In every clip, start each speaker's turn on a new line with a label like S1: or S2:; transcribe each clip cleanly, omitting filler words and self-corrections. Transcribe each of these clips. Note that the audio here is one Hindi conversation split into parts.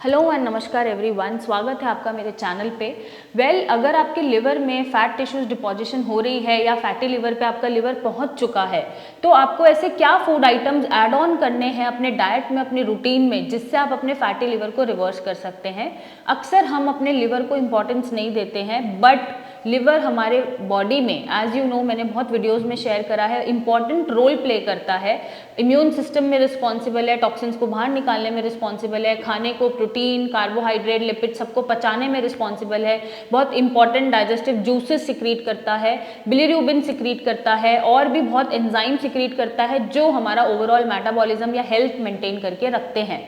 S1: हेलो एंड नमस्कार एवरीवन, स्वागत है आपका मेरे चैनल पे। अगर आपके लिवर में फैट टिश्यूज डिपॉजिशन हो रही है या फैटी लिवर पे आपका लिवर पहुंच चुका है, तो आपको ऐसे क्या फूड आइटम्स ऐड ऑन करने हैं अपने डाइट में, अपने रूटीन में, जिससे आप अपने फैटी लिवर को रिवर्स कर सकते हैं। अक्सर हम अपने लिवर को इम्पोर्टेंस नहीं देते हैं, बट लिवर हमारे बॉडी में, एज यू नो, मैंने बहुत वीडियोज़ में शेयर करा है, इंपॉर्टेंट रोल प्ले करता है। इम्यून सिस्टम में रिस्पॉन्सिबल है, टॉक्सिन्स को बाहर निकालने में रिस्पॉन्सिबल है, खाने को प्रोटीन, कार्बोहाइड्रेट, लिपिड सबको पचाने में रिस्पॉन्सिबल है, बहुत इंपॉर्टेंट डाइजेस्टिव जूसेस सिक्रीट करता है, बिलीरुबिन सिक्रीट करता है और भी बहुत एंजाइम सिक्रीट करता है जो हमारा ओवरऑल मेटाबॉलिज्म या हेल्थ मेंटेन करके रखते हैं।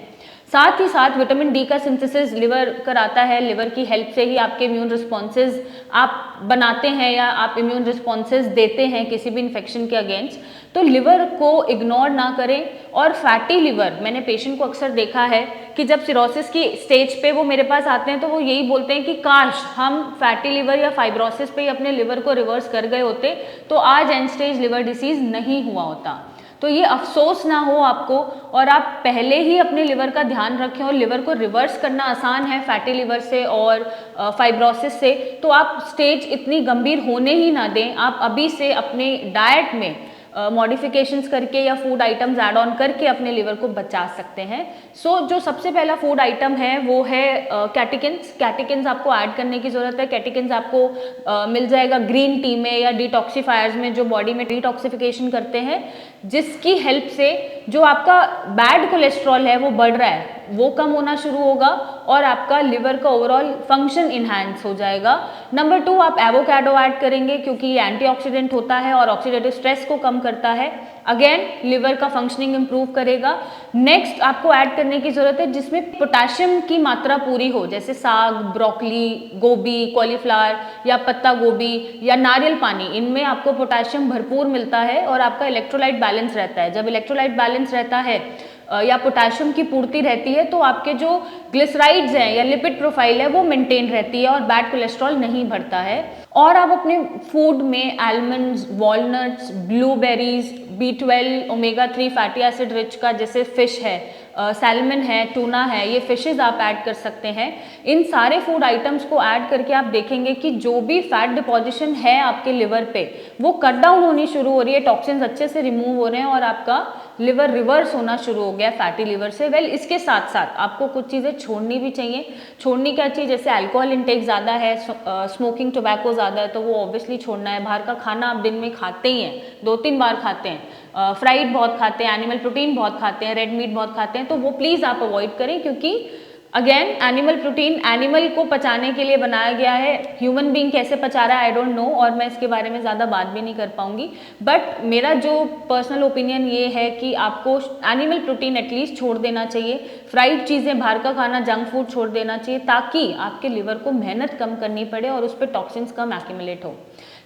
S1: साथ ही साथ विटामिन डी का सिंथेसिस लिवर कराता है। लिवर की हेल्प से ही आपके इम्यून रिस्पॉन्सेज आप बनाते हैं या आप इम्यून रिस्पॉन्सेज देते हैं किसी भी इन्फेक्शन के अगेंस्ट। तो लिवर को इग्नोर ना करें। और फैटी लिवर, मैंने पेशेंट को अक्सर देखा है कि जब सिरोसिस की स्टेज पे वो मेरे पास आते हैं तो वो यही बोलते हैं कि काश हम फैटी लिवर या फाइब्रोसिस पे ही अपने लिवर को रिवर्स कर गए होते तो आज एंड स्टेज लिवर डिसीज नहीं हुआ होता। तो ये अफसोस ना हो आपको, और आप पहले ही अपने लिवर का ध्यान रखें। और लिवर को रिवर्स करना आसान है फैटी लिवर से और फाइब्रोसिस से, तो आप स्टेज इतनी गंभीर होने ही ना दें। आप अभी से अपने डाइट में मॉडिफिकेशंस करके या फूड आइटम्स ऐड ऑन करके अपने लिवर को बचा सकते हैं। जो सबसे पहला फूड आइटम है वो है कैटेकिन्स। कैटेकिन्स आपको ऐड करने की ज़रूरत है। कैटेकिन्स आपको मिल जाएगा ग्रीन टी में या डिटॉक्सिफायर्स में, जो बॉडी में डिटॉक्सिफिकेशन करते हैं, जिसकी हेल्प से जो आपका बैड कोलेस्ट्रॉल है वो बढ़ रहा है वो कम होना शुरू होगा और आपका लिवर का ओवरऑल फंक्शन इन्हांस हो जाएगा। नंबर 2, आप एवोकाडो ऐड करेंगे क्योंकि ये एंटीऑक्सीडेंट होता है और ऑक्सीडेटिव स्ट्रेस को कम करता है। अगेन लिवर का फंक्शनिंग इंप्रूव करेगा। नेक्स्ट आपको ऐड करने की जरूरत है जिसमें पोटेशियम की मात्रा पूरी हो, जैसे साग, ब्रोकली, गोभी, कॉलीफ्लावर या पत्ता गोभी या नारियल पानी। इनमें आपको पोटेशियम भरपूर मिलता है और आपका इलेक्ट्रोलाइट बैलेंस रहता है। जब इलेक्ट्रोलाइट बैलेंस रहता है या पोटेशियम की पूर्ति रहती है तो आपके जो ग्लिसराइड्स हैं या लिपिड प्रोफाइल है वो मेंटेन रहती है और बैड कोलेस्ट्रॉल नहीं बढ़ता है। और आप अपने फूड में almonds, walnuts, blueberries, B12, omega 3 fatty acid rich का, जैसे फिश है, सैल्मन है, टूना है, ये फिशेस आप ऐड कर सकते हैं। इन सारे फूड आइटम्स को ऐड करके आप देखेंगे कि जो भी फैट डिपॉजिशन है आपके लिवर पे वो कट डाउन होनी शुरू हो रही है, टॉक्सिन्स अच्छे से रिमूव हो रहे हैं और आपका लिवर रिवर्स होना शुरू हो गया फैटी लिवर से। इसके साथ साथ आपको कुछ चीज़ें छोड़नी भी चाहिए। छोड़नी क्या चाहिए? जैसे अल्कोहल इंटेक ज़्यादा है, स्मोकिंग, टोबैको ज़्यादा है, तो वो ऑब्वियसली छोड़ना है। बाहर का खाना आप दिन में खाते ही हैं, 2-3 बार खाते हैं, फ्राइड बहुत खाते हैं, एनिमल प्रोटीन बहुत खाते हैं, रेड मीट बहुत खाते हैं, तो वो प्लीज़ आप अवॉइड करें क्योंकि अगेन एनिमल प्रोटीन एनिमल को पचाने के लिए बनाया गया है। ह्यूमन बीइंग कैसे पचा रहा है आई डोंट नो, और मैं इसके बारे में ज़्यादा बात भी नहीं कर पाऊंगी। बट मेरा जो पर्सनल ओपिनियन ये है कि आपको एनिमल प्रोटीन एटलीस्ट छोड़ देना चाहिए। फ्राइड चीज़ें, बाहर का खाना, जंक फूड छोड़ देना चाहिए ताकि आपके लिवर को मेहनत कम करनी पड़े और उस पर टॉक्सिन्स कम एक्यूमुलेट हो।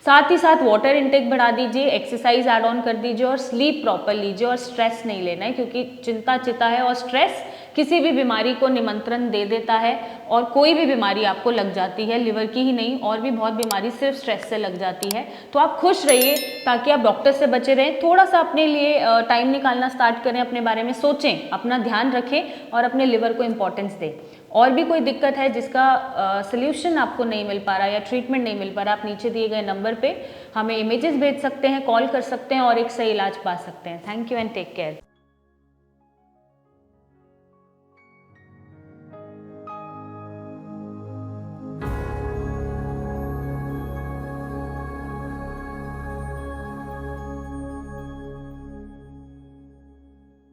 S1: साथ ही साथ वाटर इनटेक बढ़ा दीजिए, एक्सरसाइज ऐड ऑन कर दीजिए और स्लीप प्रॉपर लीजिए। और स्ट्रेस नहीं लेना है क्योंकि चिंता चिता है और स्ट्रेस किसी भी बीमारी को निमंत्रण दे देता है और कोई भी बीमारी आपको लग जाती है, लिवर की ही नहीं और भी बहुत बीमारी सिर्फ स्ट्रेस से लग जाती है। तो आप खुश रहिए ताकि आप डॉक्टर से बचे रहें। थोड़ा सा अपने लिए टाइम निकालना स्टार्ट करें, अपने बारे में सोचें, अपना ध्यान रखें और अपने लिवर को इम्पोर्टेंस दें। और भी कोई दिक्कत है जिसका सल्यूशन आपको नहीं मिल पा रहा या ट्रीटमेंट नहीं मिल पा रहा, आप नीचे दिए गए नंबर पे हमें इमेजेस भेज सकते हैं, कॉल कर सकते हैं और एक सही इलाज पा सकते हैं। Thank you and take care.